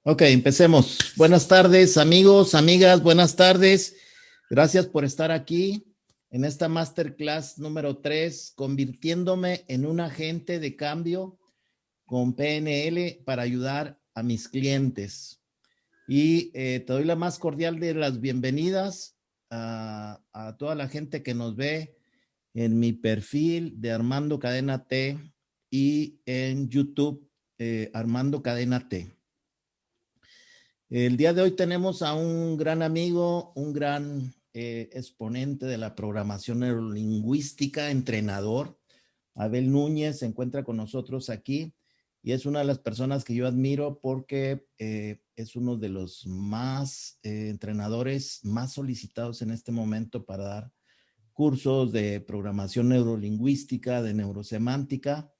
Ok, empecemos. Buenas tardes, amigos, amigas, buenas tardes. Gracias por estar aquí en esta masterclass número 3, convirtiéndome en un agente de cambio con PNL para ayudar a mis clientes. Y te doy la más cordial de las bienvenidas a toda la gente que nos ve en mi perfil de Armando Cadena T y en YouTube Armando Cadena T. El día de hoy tenemos a un gran amigo, un gran exponente de la programación neurolingüística, entrenador. Abel Núñez se encuentra con nosotros aquí y es una de las personas que yo admiro porque es uno de los más entrenadores más solicitados en este momento para dar cursos de programación neurolingüística, de neurosemántica.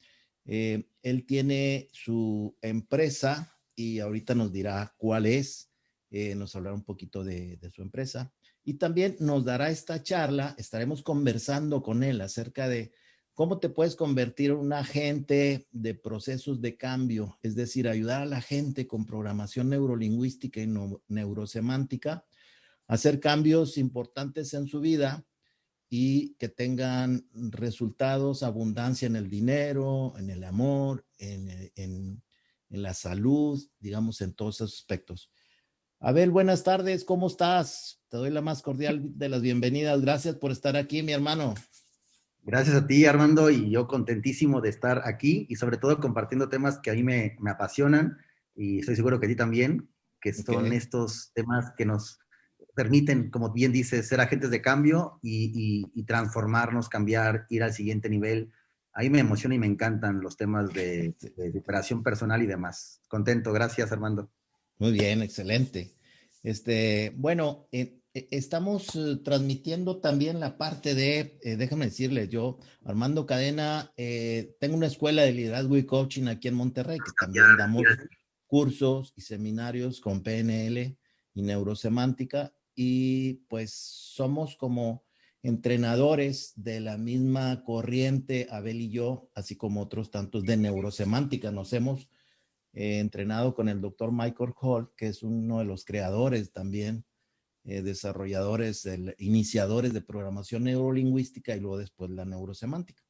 Él tiene su empresa y ahorita nos dirá cuál es, nos hablará un poquito de su empresa y también nos dará esta charla, estaremos conversando con él acerca de cómo te puedes convertir en un agente de procesos de cambio, es decir, ayudar a la gente con programación neurolingüística y neurosemántica a hacer cambios importantes en su vida y que tengan resultados, abundancia en el dinero, en el amor, en la salud, digamos, en todos esos aspectos. Abel, buenas tardes, ¿cómo estás? Te doy la más cordial de las bienvenidas. Gracias por estar aquí, mi hermano. Gracias a ti, Armando, y yo contentísimo de estar aquí y sobre todo compartiendo temas que a mí me apasionan y estoy seguro que a ti también, que Ok. son estos temas que nos permiten, como bien dices, ser agentes de cambio y transformarnos, cambiar, ir al siguiente nivel. A mí me emociona y me encantan los temas de superación personal y demás. Contento, gracias, Armando. Muy bien, excelente. Bueno, estamos transmitiendo también la parte de, déjame decirles, yo, Armando Cadena, tengo una escuela de liderazgo y coaching aquí en Monterrey, que también damos cursos y seminarios con PNL y neurosemántica, y pues somos como entrenadores de la misma corriente, Abel y yo, así como otros tantos de neurosemántica. Nos hemos entrenado con el doctor Michael Hall, que es uno de los creadores también, desarrolladores, iniciadores de programación neurolingüística y luego después la neurosemántica.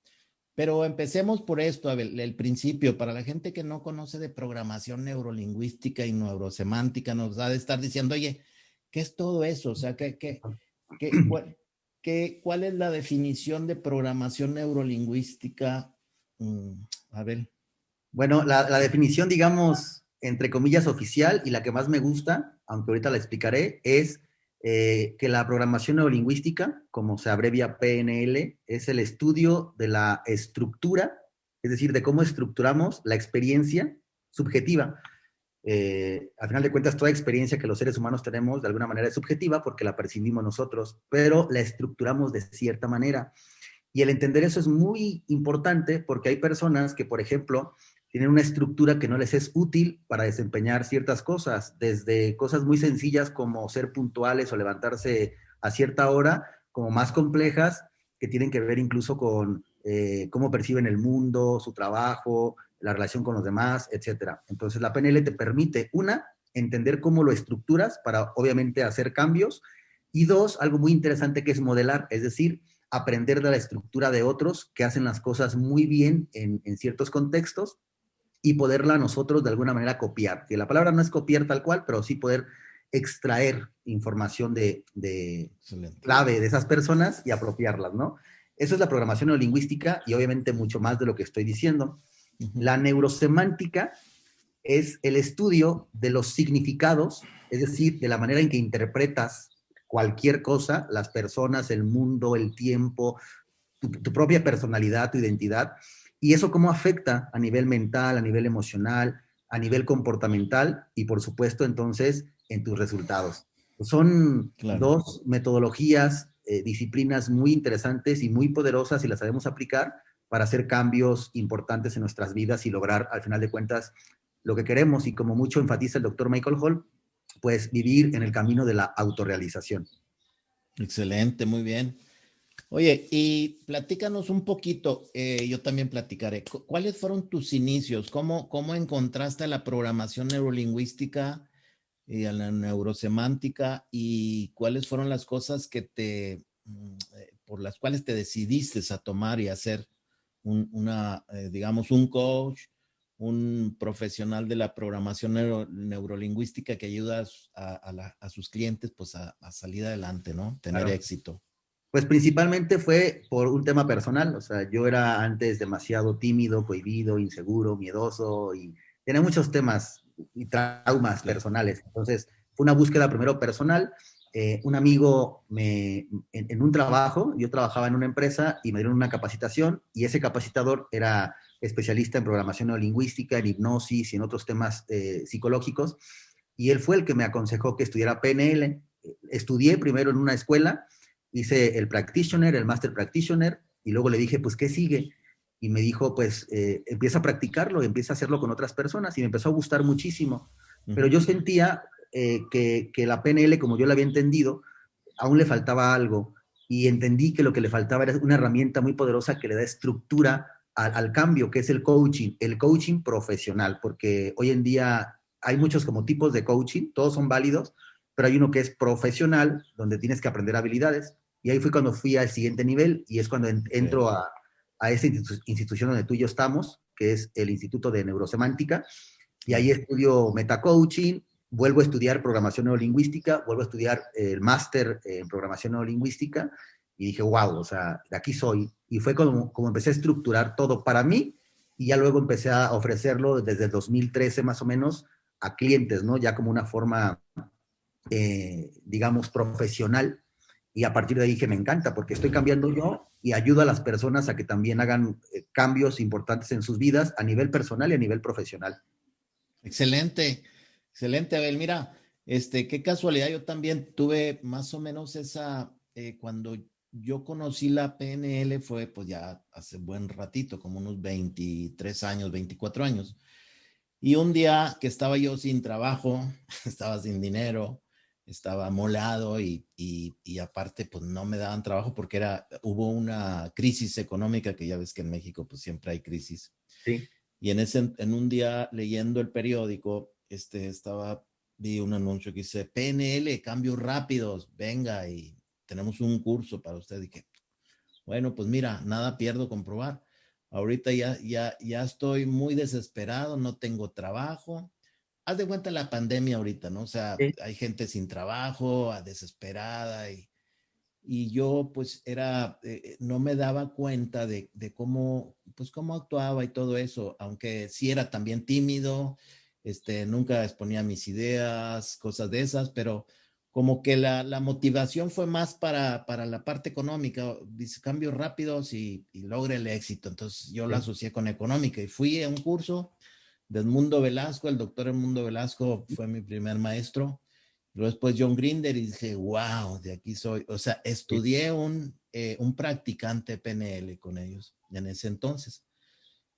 Pero empecemos por esto, el principio. Para la gente que no conoce de programación neurolingüística y neurosemántica, nos ha de estar diciendo, oye, ¿qué es todo eso? O sea, qué, cuál, ¿cuál es la definición de programación neurolingüística? A ver. Bueno, la definición, digamos, entre comillas, oficial y la que más me gusta, aunque ahorita la explicaré, es que la programación neurolingüística, como se abrevia PNL, es el estudio de la estructura, es decir, de cómo estructuramos la experiencia subjetiva. Al final de cuentas, toda experiencia que los seres humanos tenemos de alguna manera es subjetiva porque la percibimos nosotros, pero la estructuramos de cierta manera. Y el entender eso es muy importante porque hay personas que, por ejemplo, tienen una estructura que no les es útil para desempeñar ciertas cosas, desde cosas muy sencillas como ser puntuales o levantarse a cierta hora, como más complejas, que tienen que ver incluso con cómo perciben el mundo, su trabajo, la relación con los demás, etcétera. Entonces la PNL te permite, una, entender cómo lo estructuras para obviamente hacer cambios, y dos, algo muy interesante que es modelar, es decir, aprender de la estructura de otros que hacen las cosas muy bien en ciertos contextos y poderla nosotros de alguna manera copiar. Que la palabra no es copiar tal cual, pero sí poder extraer información de Excelente. clave de esas personas y apropiarlas, ¿no? Eso es la programación neurolingüística y obviamente mucho más de lo que estoy diciendo. Uh -huh. La neurosemántica es el estudio de los significados, es decir, de la manera en que interpretas cualquier cosa, las personas, el mundo, el tiempo, tu propia personalidad, tu identidad, y eso cómo afecta a nivel mental, a nivel emocional, a nivel comportamental y por supuesto entonces en tus resultados. Son Claro. dos metodologías, disciplinas muy interesantes y muy poderosas y las sabemos aplicar para hacer cambios importantes en nuestras vidas y lograr al final de cuentas lo que queremos y como mucho enfatiza el doctor Michael Hall, pues vivir en el camino de la autorrealización. Excelente, muy bien. Oye, y platícanos un poquito, yo también platicaré. ¿Cuáles fueron tus inicios? ¿Cómo encontraste la programación neurolingüística y a la neurosemántica? ¿Y cuáles fueron las cosas que por las cuales te decidiste a tomar y hacer digamos, un coach, un profesional de la programación neurolingüística que ayuda a sus clientes pues a salir adelante, ¿no? Tener Claro. éxito. Pues principalmente fue por un tema personal, o sea, yo era antes demasiado tímido, cohibido, inseguro, miedoso y tenía muchos temas y traumas Claro. personales. Entonces, fue una búsqueda primero personal. Un amigo en un trabajo, yo trabajaba en una empresa y me dieron una capacitación y ese capacitador era especialista en programación neurolingüística, en hipnosis y en otros temas psicológicos y él fue el que me aconsejó que estudiara PNL. Estudié primero en una escuela, hice el practitioner, el master practitioner, y luego le dije, pues, ¿qué sigue? Y me dijo, pues, empieza a practicarlo, empieza a hacerlo con otras personas, y me empezó a gustar muchísimo. Pero yo sentía que la PNL, como yo la había entendido, aún le faltaba algo, y entendí que lo que le faltaba era una herramienta muy poderosa que le da estructura al cambio, que es el coaching profesional, porque hoy en día hay muchos como tipos de coaching, todos son válidos, pero hay uno que es profesional, donde tienes que aprender habilidades, y ahí fue cuando fui al siguiente nivel, y es cuando Okay. entro a esa institución donde tú y yo estamos, que es el Instituto de Neurosemántica, y ahí Claro. estudio metacoaching, vuelvo a estudiar programación neurolingüística, vuelvo a estudiar el máster en programación neurolingüística, y dije, wow, o sea, de aquí soy. Y fue como empecé a estructurar todo para mí, y ya luego empecé a ofrecerlo desde el 2013 más o menos a clientes, ¿no? Ya como una forma, digamos, profesional. Y a partir de ahí que me encanta, porque estoy cambiando yo y ayudo a las personas a que también hagan cambios importantes en sus vidas a nivel personal y a nivel profesional. Excelente, excelente, Abel. Mira, qué casualidad, yo también tuve más o menos cuando yo conocí la PNL fue pues ya hace buen ratito, como unos 23 años, 24 años. Y un día que estaba yo sin trabajo, estaba sin dinero, estaba molado y aparte pues no me daban trabajo porque hubo una crisis económica que ya ves que en México pues siempre hay crisis. Sí. Y en un día leyendo el periódico, vi un anuncio que dice, PNL, cambios rápidos, venga y tenemos un curso para usted. Y que, bueno, pues mira, nada pierdo con probar. Ahorita ya estoy muy desesperado, no tengo trabajo. Haz de cuenta la pandemia ahorita, ¿no? O sea, Sí. hay gente sin trabajo, desesperada y yo pues no me daba cuenta de cómo, pues cómo actuaba y todo eso, aunque sí era también tímido, nunca exponía mis ideas, cosas de esas, pero como que la motivación fue más para la parte económica, dice cambios rápidos y logre el éxito, entonces yo lo Sí. asocié con económica y fui a un curso de Edmundo Velasco, el doctor Edmundo Velasco fue mi primer maestro. Luego después John Grinder y dije, wow, de aquí soy. O sea, Sí. estudié un practicante PNL con ellos en ese entonces.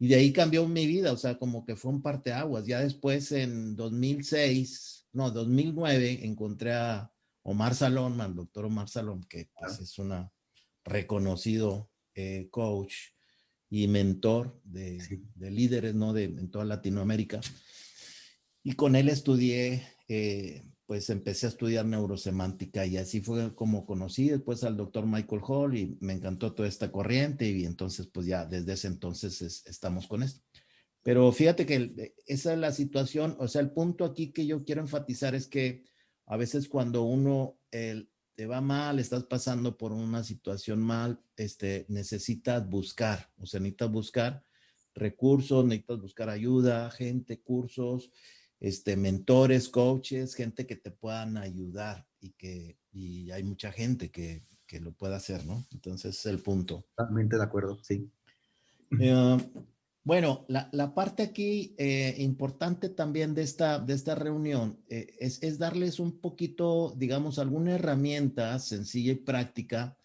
Y de ahí cambió mi vida, o sea, como que fue un parteaguas. Ya después en 2006, no, 2009, encontré a Omar Salón, al doctor Omar Salón, que pues Claro. es un reconocido coach y mentor Sí. de líderes, ¿no? En toda Latinoamérica. Y con él estudié, pues empecé a estudiar neurosemántica y así fue como conocí después al doctor Michael Hall y me encantó toda esta corriente y entonces pues ya desde ese entonces estamos con esto. Pero fíjate que esa es la situación, o sea, el punto aquí que yo quiero enfatizar es que a veces cuando te va mal, estás pasando por una situación mal, necesitas buscar, o sea, necesitas buscar recursos, necesitas buscar ayuda, gente, cursos, mentores, coaches, gente que te puedan ayudar y hay mucha gente que lo pueda hacer, ¿no? Entonces es el punto. Totalmente de acuerdo, sí. Eh, bueno, la parte aquí importante también de esta reunión es darles un poquito, digamos, alguna herramienta sencilla y práctica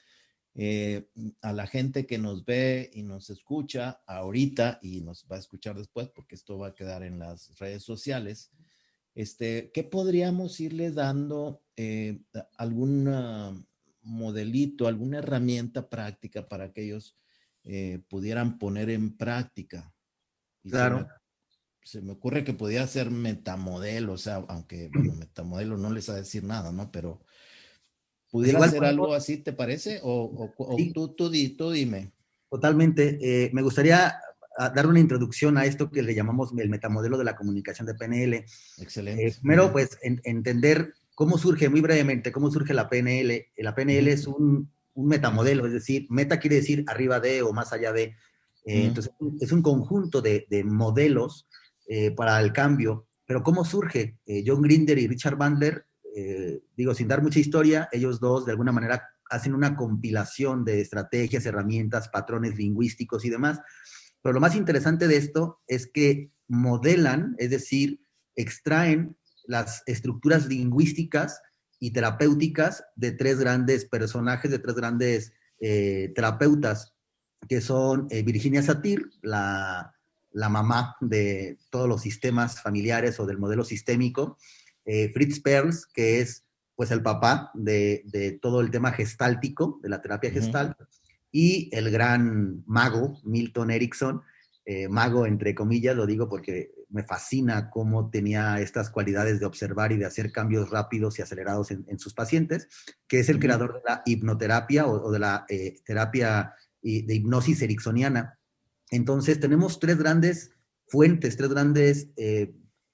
a la gente que nos ve y nos escucha ahorita y nos va a escuchar después porque esto va a quedar en las redes sociales. ¿Qué podríamos irle dando algún modelito, alguna herramienta práctica para que ellos pudieran poner en práctica. Y Claro. se me ocurre que podía ser metamodelo, o sea, aunque, bueno, metamodelo no les va a decir nada, ¿no? Pero Pues pudiera igual ser podemos, algo así, ¿te parece? O sí, tú dime. totalmente. Me gustaría dar una introducción a esto que le llamamos el metamodelo de la comunicación de PNL. Excelente. Primero, pues, entender cómo surge, muy brevemente, cómo surge la PNL. La PNL es un metamodelo, es decir, meta quiere decir arriba de o más allá de. Entonces, es un conjunto de modelos para el cambio. Pero ¿cómo surge? John Grinder y Richard Bandler, digo, sin dar mucha historia, ellos dos de alguna manera hacen una compilación de estrategias, herramientas, patrones lingüísticos y demás. Pero lo más interesante de esto es que modelan, es decir, extraen las estructuras lingüísticas y terapéuticas de tres grandes personajes, de tres grandes terapeutas, que son Virginia Satir, la mamá de todos los sistemas familiares o del modelo sistémico, Fritz Perls, que es pues el papá de todo el tema gestáltico, de la terapia gestalt, y el gran mago, Milton Erickson, mago entre comillas, lo digo porque me fascina cómo tenía estas cualidades de observar y de hacer cambios rápidos y acelerados en sus pacientes, que es el creador de la hipnoterapia o de la terapia de hipnosis ericksoniana. Entonces tenemos tres grandes fuentes, tres grandes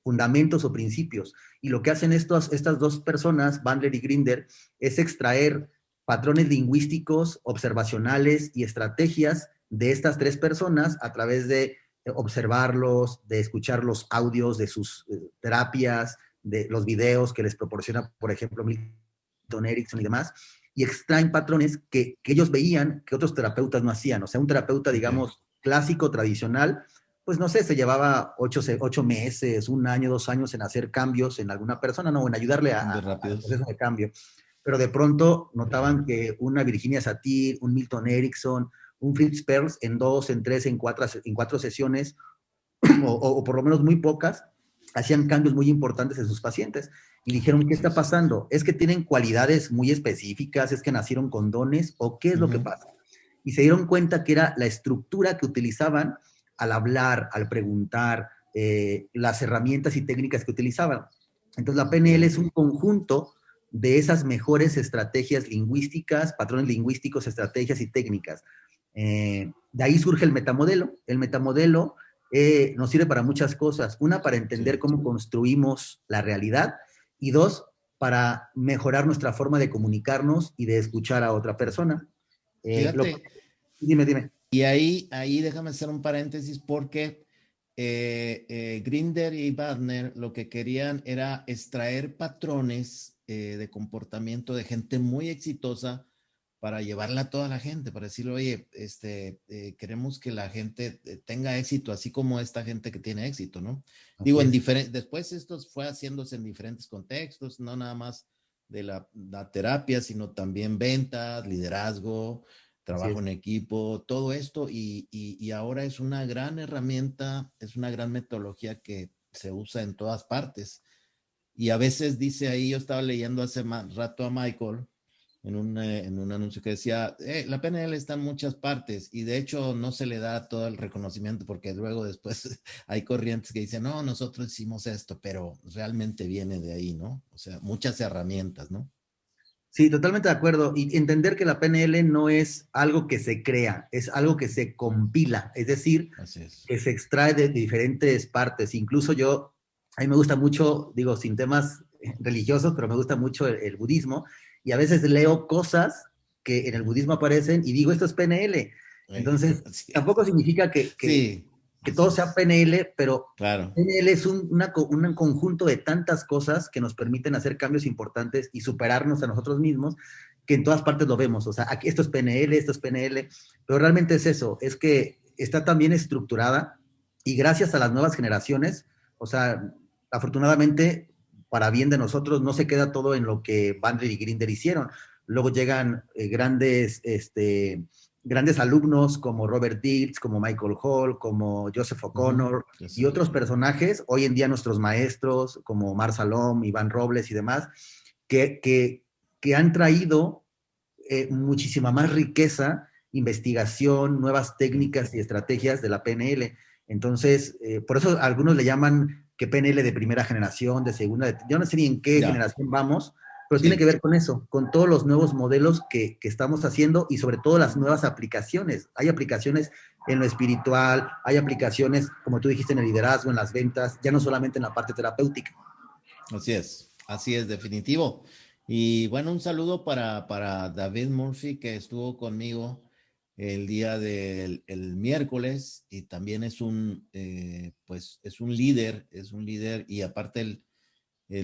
fundamentos o principios. Y lo que hacen estas dos personas, Bandler y Grinder, es extraer patrones lingüísticos, observacionales y estrategias de estas tres personas a través de observarlos, de escuchar los audios de sus terapias, de los videos que les proporciona, por ejemplo, Milton Erickson y demás, y extraen patrones que ellos veían que otros terapeutas no hacían. O sea, un terapeuta, digamos, clásico, tradicional, pues no sé, se llevaba 8 meses, 1 año, 2 años en hacer cambios en alguna persona, no, en ayudarle al proceso de cambio. Pero de pronto notaban que una Virginia Satir, un Milton Erickson, un Fritz Perls en 2, en 3, en 4 sesiones, o por lo menos muy pocas, hacían cambios muy importantes en sus pacientes. Y dijeron, ¿qué está pasando? ¿Es que tienen cualidades muy específicas? ¿Es que nacieron con dones? ¿O qué es lo que pasa? Y se dieron cuenta que era la estructura que utilizaban al hablar, al preguntar, las herramientas y técnicas que utilizaban. Entonces la PNL es un conjunto de esas mejores estrategias lingüísticas, patrones lingüísticos, estrategias y técnicas. De ahí surge el metamodelo. El metamodelo nos sirve para muchas cosas. Una, para entender cómo construimos la realidad. Y dos, para mejorar nuestra forma de comunicarnos y de escuchar a otra persona. Fíjate. Dime. Y ahí déjame hacer un paréntesis porque Grinder y Wagner lo que querían era extraer patrones de comportamiento de gente muy exitosa para llevarla a toda la gente, para decirle, oye, queremos que la gente tenga éxito, así como esta gente que tiene éxito, ¿no? Digo, después esto fue haciéndose en diferentes contextos, no nada más de la terapia, sino también ventas, liderazgo, trabajo en equipo, todo esto, y ahora es una gran herramienta, es una gran metodología que se usa en todas partes. Y a veces dice ahí, yo estaba leyendo hace rato a Michael en un anuncio que decía, la PNL está en muchas partes y de hecho no se le da todo el reconocimiento porque luego después hay corrientes que dicen, no, nosotros hicimos esto, pero realmente viene de ahí, ¿no? O sea, muchas herramientas, ¿no? Sí, totalmente de acuerdo. Y entender que la PNL no es algo que se crea, es algo que se compila, es decir, que se extrae de diferentes partes. Incluso a mí me gusta mucho, digo, sin temas religiosos, pero me gusta mucho el budismo, y a veces leo cosas que en el budismo aparecen y digo, esto es PNL. Entonces, tampoco significa que todo sea PNL, pero PNL es un conjunto de tantas cosas que nos permiten hacer cambios importantes y superarnos a nosotros mismos, que en todas partes lo vemos. O sea, aquí esto es PNL, pero realmente es eso, es que está tan bien estructurada y gracias a las nuevas generaciones, o sea, afortunadamente, para bien de nosotros, no se queda todo en lo que Bandler y Grinder hicieron. Luego llegan grandes alumnos como Robert Dilts, como Michael Hall, como Joseph O'Connor y otros personajes, hoy en día nuestros maestros como Mar Salom, Iván Robles y demás, que han traído muchísima más riqueza, investigación, nuevas técnicas y estrategias de la PNL. Entonces, por eso algunos le llaman que PNL de primera generación, de segunda, yo no sé ni en qué generación vamos, pero tiene que ver con eso, con todos los nuevos modelos que estamos haciendo y sobre todo las nuevas aplicaciones. Hay aplicaciones en lo espiritual, hay aplicaciones, como tú dijiste, en el liderazgo, en las ventas, ya no solamente en la parte terapéutica. Así es, definitivo. Y bueno, un saludo para David Murphy, que estuvo conmigo el día del el miércoles, y también es pues es un líder y aparte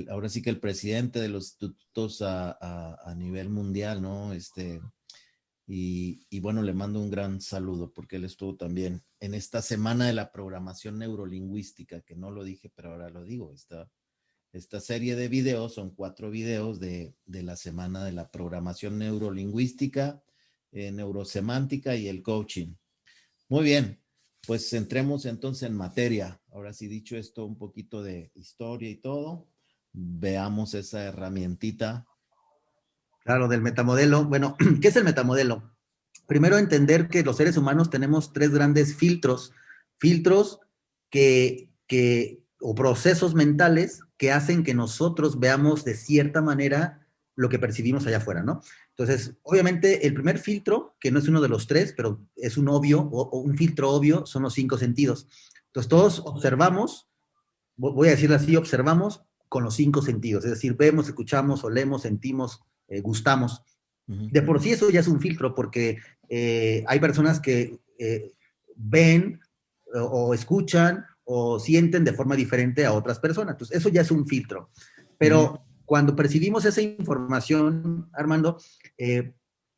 ahora sí que el presidente de los institutos a nivel mundial, ¿no? Y bueno, le mando un gran saludo porque él estuvo también en esta semana de la programación neurolingüística, que no lo dije, pero ahora lo digo. Esta serie de videos son 4 videos de la semana de la programación neurolingüística, neurosemántica y el coaching. Muy bien, pues entremos entonces en materia. Ahora sí, dicho esto, un poquito de historia y todo, veamos esa herramientita. Claro, del metamodelo. Bueno, ¿qué es el metamodelo? Primero entender que los seres humanos tenemos 3 grandes filtros o procesos mentales que hacen que nosotros veamos de cierta manera lo que percibimos allá afuera, ¿no? Entonces, obviamente, el primer filtro, que no es uno de los 3, pero es un obvio, o un filtro obvio, son los 5 sentidos. Entonces, todos observamos, voy a decirlo así, observamos con los 5 sentidos, es decir, vemos, escuchamos, olemos, sentimos, gustamos. De por sí eso ya es un filtro, porque hay personas que ven o escuchan o sienten de forma diferente a otras personas. Entonces, eso ya es un filtro. Pero cuando percibimos esa información, Armando,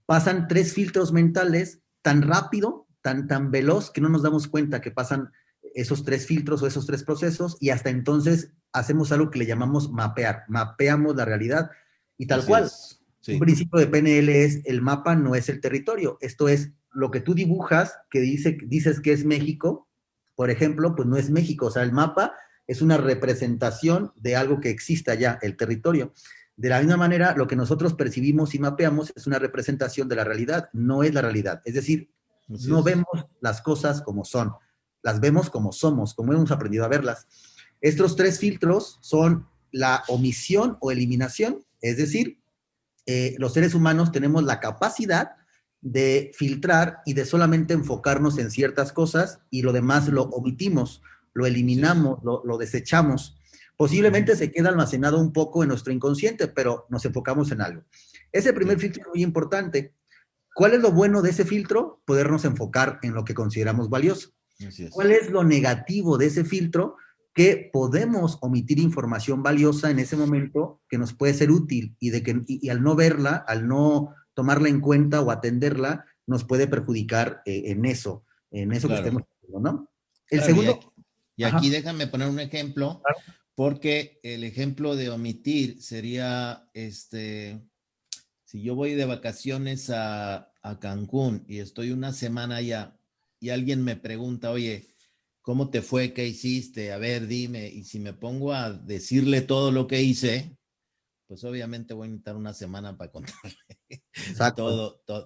pasan 3 filtros mentales tan rápido, tan veloz, que no nos damos cuenta que pasan esos 3 filtros o esos 3 procesos, y hasta entonces hacemos algo que le llamamos mapear. Mapeamos la realidad y tal cual. Sí. Un principio de PNL es: el mapa no es el territorio. Esto es, lo que tú dibujas, que dices que es México, por ejemplo, pues no es México. O sea, el mapa es una representación de algo que existe allá, el territorio. De la misma manera, lo que nosotros percibimos y mapeamos es una representación de la realidad, no es la realidad. Es decir, no vemos las cosas como son, las vemos como somos, como hemos aprendido a verlas. Estos 3 filtros son la omisión o eliminación, es decir, los seres humanos tenemos la capacidad de filtrar y de solamente enfocarnos en ciertas cosas, y lo demás lo omitimos, lo eliminamos, lo desechamos. Posiblemente se queda almacenado un poco en nuestro inconsciente, pero nos enfocamos en algo. Ese primer filtro es muy importante. ¿Cuál es lo bueno de ese filtro? Podernos enfocar en lo que consideramos valioso. ¿Cuál es lo negativo de ese filtro? Que podemos omitir información valiosa en ese momento que nos puede ser útil, y al no verla, al no tomarla en cuenta o atenderla, nos puede perjudicar en eso claro. Que estemos haciendo, ¿no? El claro, segundo... Y aquí déjame poner un ejemplo, claro. Porque el ejemplo de omitir sería, si yo voy de vacaciones a Cancún y estoy una semana allá y alguien me pregunta, oye, ¿cómo te fue? ¿Qué hiciste? A ver, dime. Y si me pongo a decirle todo lo que pues obviamente voy a necesitar una semana para contarle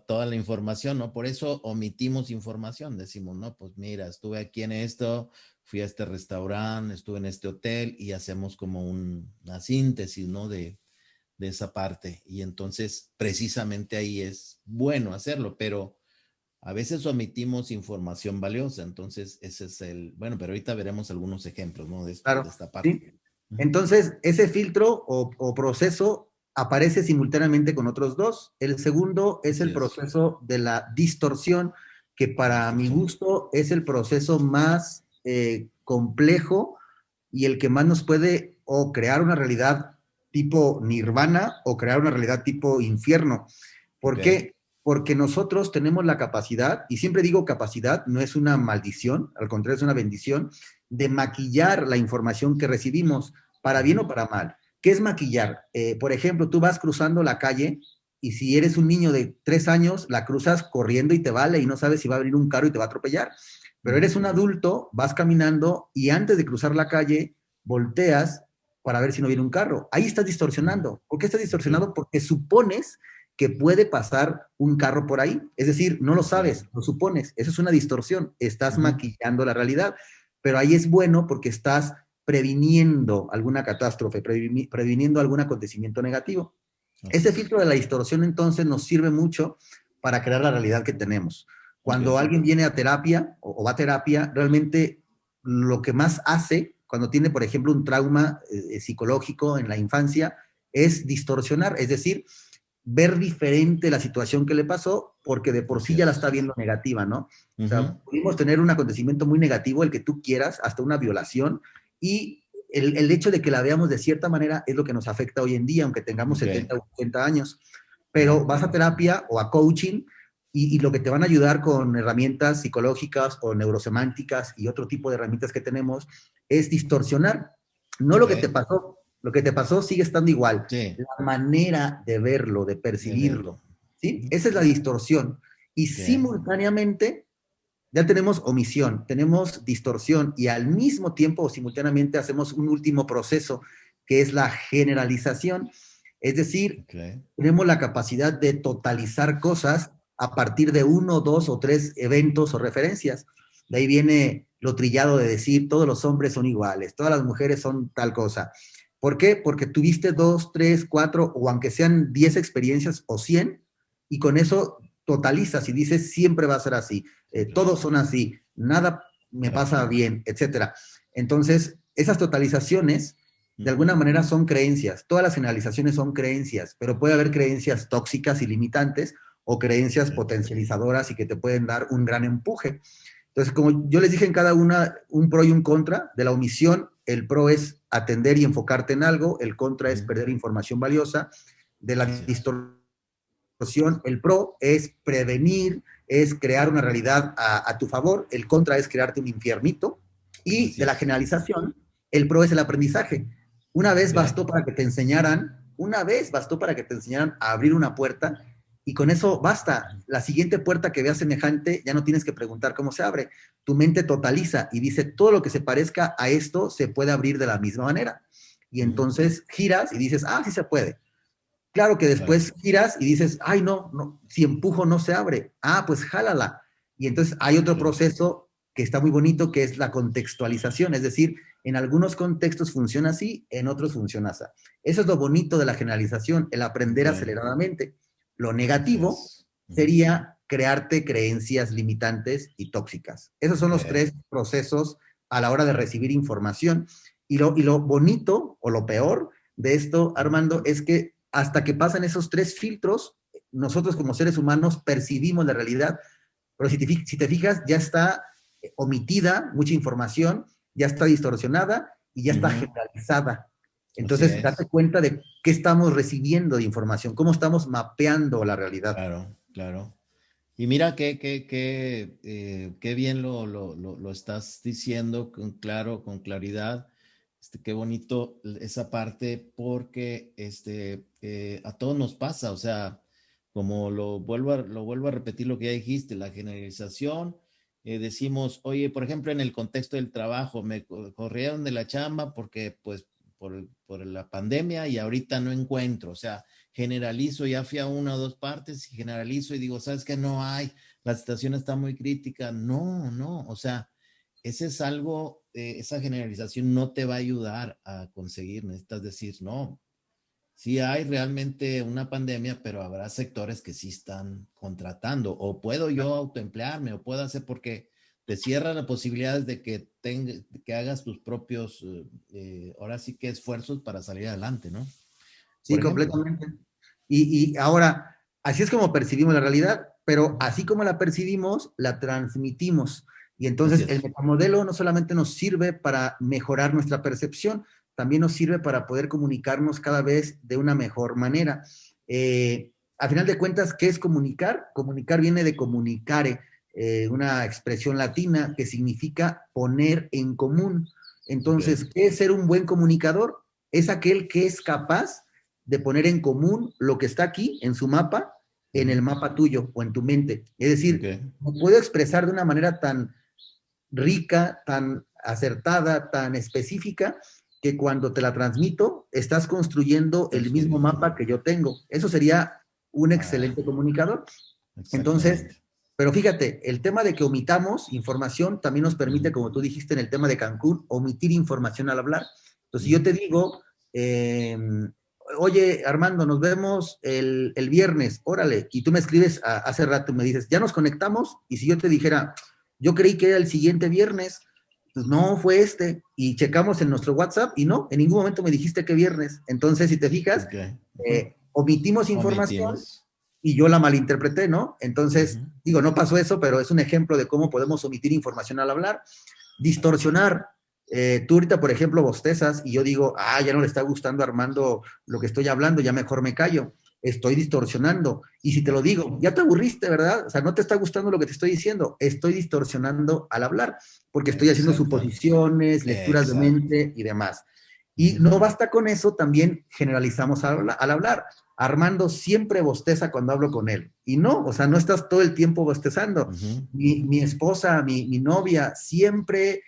toda la información, ¿no? Por eso omitimos información. Decimos, no, pues mira, estuve aquí en esto, fui a este restaurante, estuve en este hotel, y hacemos como una síntesis, ¿no? De esa parte. Y entonces, precisamente ahí es bueno hacerlo, pero a veces omitimos información valiosa. Entonces, ese es bueno, pero ahorita veremos algunos ejemplos, ¿no? De esta parte. Sí. Entonces, ese filtro o proceso aparece simultáneamente con otros 2. El segundo es el proceso de la distorsión, que para mi gusto es el proceso más complejo y el que más nos puede o crear una realidad tipo nirvana o crear una realidad tipo infierno. ¿Por qué? Porque nosotros tenemos la capacidad, y siempre digo capacidad, no es una maldición, al contrario es una bendición, de maquillar la información que recibimos, para bien o para mal. ¿Qué es maquillar? Por ejemplo, tú vas cruzando la calle, y si eres un niño de 3 años, la cruzas corriendo y te vale, y no sabes si va a venir un carro y te va a atropellar. Pero eres un adulto, vas caminando, y antes de cruzar la calle, volteas para ver si no viene un carro. Ahí estás distorsionando. ¿Por qué estás distorsionado? Porque supones que puede pasar un carro por ahí. Es decir, no lo sabes, lo supones. Eso es una distorsión. Estás maquillando la realidad. Pero ahí es bueno porque estás previniendo alguna catástrofe, previniendo algún acontecimiento negativo. Ese filtro de la distorsión entonces nos sirve mucho para crear la realidad que tenemos. Cuando alguien viene a terapia o va a terapia, realmente lo que más hace cuando tiene, por ejemplo, un trauma psicológico en la infancia es distorsionar, es decir, ver diferente la situación que le pasó porque de por sí ya la está viendo negativa, ¿no? O sea, pudimos tener un acontecimiento muy negativo, el que tú quieras, hasta una violación, y el hecho de que la veamos de cierta manera es lo que nos afecta hoy en día, aunque tengamos 70 o 80 años. Pero vas a terapia o a coaching y lo que te van a ayudar con herramientas psicológicas o neurosemánticas y otro tipo de herramientas que tenemos es distorsionar. No lo que te pasó, lo que te pasó sigue estando igual. La manera de verlo, de percibirlo, ¿sí? Esa es la distorsión. Y simultáneamente ya tenemos omisión, tenemos distorsión y al mismo tiempo o simultáneamente hacemos un último proceso que es la generalización. Es decir, tenemos la capacidad de totalizar cosas a partir de 1, 2 o 3 eventos o referencias. De ahí viene lo trillado de decir todos los hombres son iguales, todas las mujeres son tal cosa. ¿Por qué? Porque tuviste 2, 3, 4 o aunque sean 10 experiencias o 100 y con eso totalizas y dices siempre va a ser así. Todos son así, nada me pasa bien, etcétera. Entonces, esas totalizaciones, de alguna manera, son creencias. Todas las generalizaciones son creencias, pero puede haber creencias tóxicas y limitantes o creencias potencializadoras y que te pueden dar un gran empuje. Entonces, como yo les dije en cada una, un pro y un contra, de la omisión, el pro es atender y enfocarte en algo, el contra es perder información valiosa, de la distorsión, el pro es prevenir, es crear una realidad a tu favor, el contra es crearte un infiernito, y de la generalización, el pro es el aprendizaje. Una vez bastó para que te enseñaran a abrir una puerta, y con eso basta. La siguiente puerta que veas semejante, ya no tienes que preguntar cómo se abre. Tu mente totaliza y dice, todo lo que se parezca a esto se puede abrir de la misma manera. Y entonces giras y dices, sí se puede. Claro que después giras y dices, ay, no, si empujo no se abre. Pues jálala. Y entonces hay otro proceso que está muy bonito, que es la contextualización. Es decir, en algunos contextos funciona así, en otros funciona así. Eso es lo bonito de la generalización, el aprender aceleradamente. Lo negativo sería crearte creencias limitantes y tóxicas. Esos son los 3 procesos a la hora de recibir información. Y lo bonito o lo peor de esto, Armando, es que hasta que pasan esos 3 filtros, nosotros como seres humanos percibimos la realidad, pero si te fijas, ya está omitida mucha información, ya está distorsionada y ya está generalizada. Entonces, date cuenta de qué estamos recibiendo de información, cómo estamos mapeando la realidad. Claro. Y mira qué bien lo estás diciendo con claridad. Qué bonito esa parte porque a todos nos pasa, o sea, como lo vuelvo a repetir lo que ya dijiste, la generalización, decimos, oye, por ejemplo, en el contexto del trabajo, me corrieron de la chamba porque pues por la pandemia y ahorita no encuentro, o sea, generalizo, ya fui a 1 o 2 partes y generalizo y digo, ¿sabes qué? No hay, la situación está muy crítica, no, o sea, ese es algo, esa generalización no te va a ayudar a conseguir, necesitas decir, no, sí hay realmente una pandemia, pero habrá sectores que sí están contratando, o puedo yo autoemplearme, o puedo hacer, porque te cierran las posibilidades de que hagas tus propios, ahora sí que esfuerzos para salir adelante, ¿no? Sí, completamente. Y ahora, así es como percibimos la realidad, pero así como la percibimos, la transmitimos. Y entonces el metamodelo no solamente nos sirve para mejorar nuestra percepción, también nos sirve para poder comunicarnos cada vez de una mejor manera. A final de cuentas, ¿qué es comunicar? Comunicar viene de comunicare, una expresión latina que significa poner en común. Entonces, ¿qué es ser un buen comunicador? Es aquel que es capaz de poner en común lo que está aquí en su mapa, en el mapa tuyo o en tu mente. Es decir, puedo expresar de una manera tan rica, tan acertada, tan específica, que cuando te la transmito, estás construyendo el mismo mapa que yo tengo. Eso sería un excelente comunicador. Entonces, pero fíjate, el tema de que omitamos información también nos permite, como tú dijiste en el tema de Cancún, omitir información al hablar. Entonces, si yo te digo, oye, Armando, nos vemos el viernes, órale, y tú me escribes hace rato, me dices, ya nos conectamos, y si yo te dijera, yo creí que era el siguiente viernes, pues no, fue este, y checamos en nuestro WhatsApp, y no, en ningún momento me dijiste que viernes. Entonces, si te fijas, omitimos información y yo la malinterpreté, ¿no? Entonces, digo, no pasó eso, pero es un ejemplo de cómo podemos omitir información al hablar. Distorsionar. Tú ahorita, por ejemplo, bostezas y yo digo, ya no le está gustando a Armando lo que estoy hablando, ya mejor me callo. Estoy distorsionando. Y si te lo digo, ya te aburriste, ¿verdad? O sea, no te está gustando lo que te estoy diciendo. Estoy distorsionando al hablar, porque estoy haciendo suposiciones, lecturas de mente y demás. Y no basta con eso, también generalizamos al hablar. Armando siempre bosteza cuando hablo con él. Y no, o sea, no estás todo el tiempo bostezando. Mi esposa, mi novia, siempre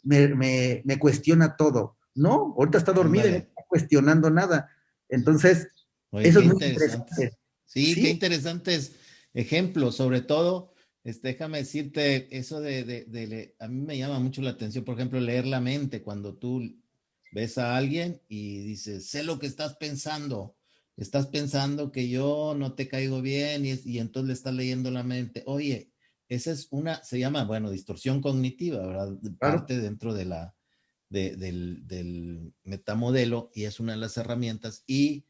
me cuestiona todo. No, ahorita está dormida y no está cuestionando nada. Entonces, oye, eso es muy interesante. Sí, qué interesantes ejemplos, sobre todo, déjame decirte, eso a mí me llama mucho la atención, por ejemplo, leer la mente, cuando tú ves a alguien y dices, sé lo que estás pensando que yo no te caigo bien y entonces le estás leyendo la mente. Oye, esa es se llama, bueno, distorsión cognitiva, ¿verdad? Parte dentro del metamodelo y es una de las herramientas. Y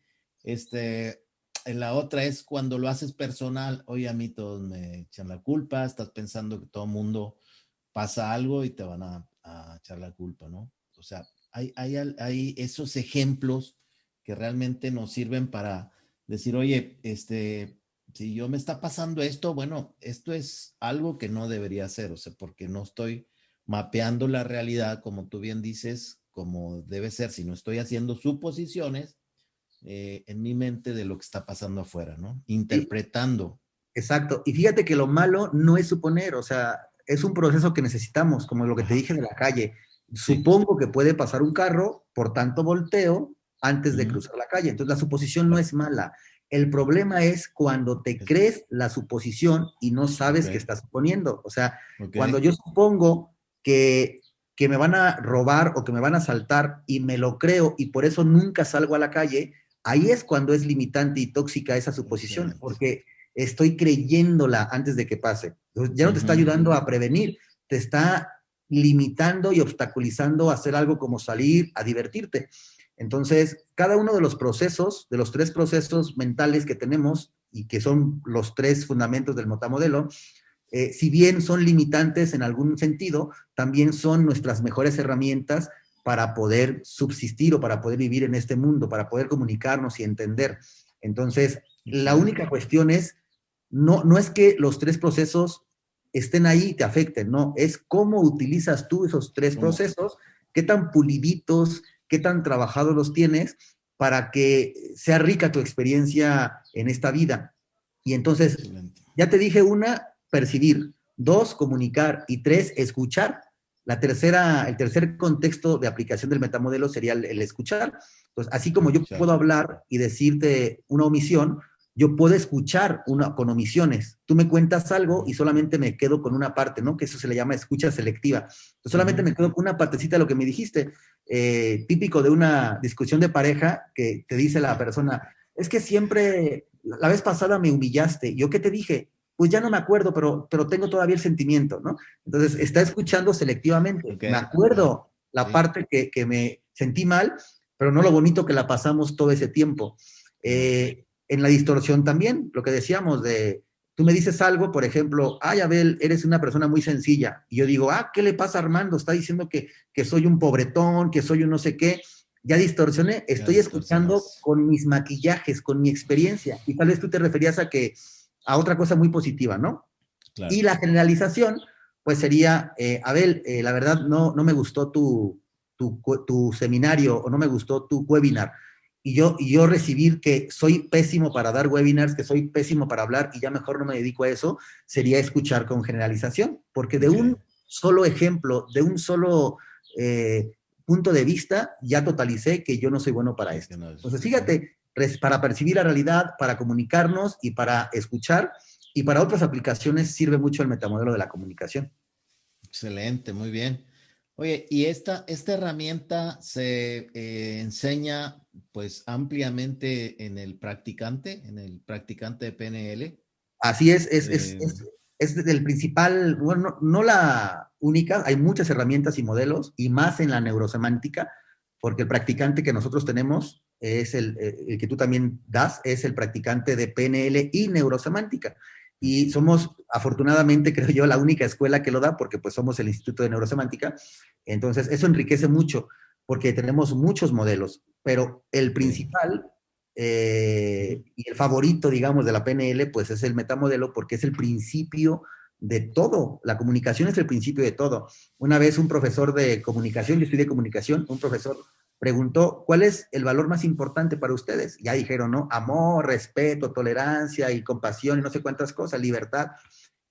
la otra es cuando lo haces personal. Oye, a mí todos me echan la culpa, estás pensando que todo el mundo pasa algo y te van a echar la culpa, ¿no? O sea, hay esos ejemplos que realmente nos sirven para decir, oye, si yo me está pasando esto, bueno, esto es algo que no debería ser, o sea, porque no estoy mapeando la realidad, como tú bien dices, como debe ser, si no estoy haciendo suposiciones en mi mente de lo que está pasando afuera, ¿no? Interpretando. Sí, exacto. Y fíjate que lo malo no es suponer, o sea, es un proceso que necesitamos, como lo que te dije de la calle. Supongo que puede pasar un carro, por tanto volteo antes de cruzar la calle. Entonces la suposición no es mala. El problema es cuando te crees la suposición y no sabes que estás suponiendo. O sea, cuando yo supongo que me van a robar o que me van a asaltar y me lo creo y por eso nunca salgo a la calle, ahí es cuando es limitante y tóxica esa suposición, porque estoy creyéndola antes de que pase. Entonces, ya no te está ayudando a prevenir, te está limitando y obstaculizando a hacer algo como salir a divertirte. Entonces, cada uno de los procesos, de los 3 procesos mentales que tenemos y que son los 3 fundamentos del metamodelo, si bien son limitantes en algún sentido, también son nuestras mejores herramientas para poder subsistir o para poder vivir en este mundo, para poder comunicarnos y entender. Entonces, la única cuestión es, no es que los 3 procesos estén ahí y te afecten, no, es cómo utilizas tú esos 3 procesos, qué tan puliditos, qué tan trabajados los tienes para que sea rica tu experiencia en esta vida. Y entonces, ya te dije, 1, percibir, 2, comunicar y 3, escuchar. El tercer contexto de aplicación del metamodelo sería el escuchar. Entonces, así como yo puedo hablar y decirte una omisión, yo puedo escuchar con omisiones. Tú me cuentas algo y solamente me quedo con una parte, ¿no? Que eso se le llama escucha selectiva. Entonces, solamente me quedo con una partecita de lo que me dijiste. Típico de una discusión de pareja que te dice la persona, es que siempre, la vez pasada me humillaste. ¿Yo qué te dije? Pues ya no me acuerdo, pero tengo todavía el sentimiento, ¿no? Entonces, está escuchando selectivamente. Me acuerdo la parte que me sentí mal, pero no lo bonito que la pasamos todo ese tiempo. En la distorsión también, lo que decíamos tú me dices algo, por ejemplo, Abel, eres una persona muy sencilla. Y yo digo, ¿qué le pasa a Armando? Está diciendo que soy un pobretón, que soy un no sé qué. Ya distorsioné, estoy escuchando con mis maquillajes, con mi experiencia. Y tal vez tú te referías a otra cosa muy positiva, ¿no? Claro. Y la generalización, pues sería, Abel, la verdad no me gustó tu seminario o no me gustó tu webinar. Y yo recibir que soy pésimo para dar webinars, que soy pésimo para hablar y ya mejor no me dedico a eso, sería escuchar con generalización, porque de un solo ejemplo, de un solo punto de vista, ya totalicé que yo no soy bueno para esto. Entonces, fíjate para percibir la realidad, para comunicarnos y para escuchar, y para otras aplicaciones sirve mucho el metamodelo de la comunicación. Excelente, muy bien. Oye, y esta herramienta se enseña pues ampliamente en el practicante de PNL. Así Eh, es el principal, bueno, no la única, hay muchas herramientas y modelos, y más en la neurosemántica, porque el practicante que nosotros tenemos es el que tú también das, es el practicante de PNL y neurosemántica. Y somos, afortunadamente, creo yo, la única escuela que lo da, porque pues somos el Instituto de Neurosemántica. Entonces, eso enriquece mucho, porque tenemos muchos modelos, pero el sí. principal y el favorito, digamos, de la PNL, pues es el metamodelo, porque es el principio de todo. La comunicación es el principio de todo. Una vez un profesor de comunicación, yo estudié comunicación, un profesor preguntó, ¿cuál es el valor más importante para ustedes? Ya dijeron, ¿no? Amor, respeto, tolerancia y compasión y no sé cuántas cosas, libertad.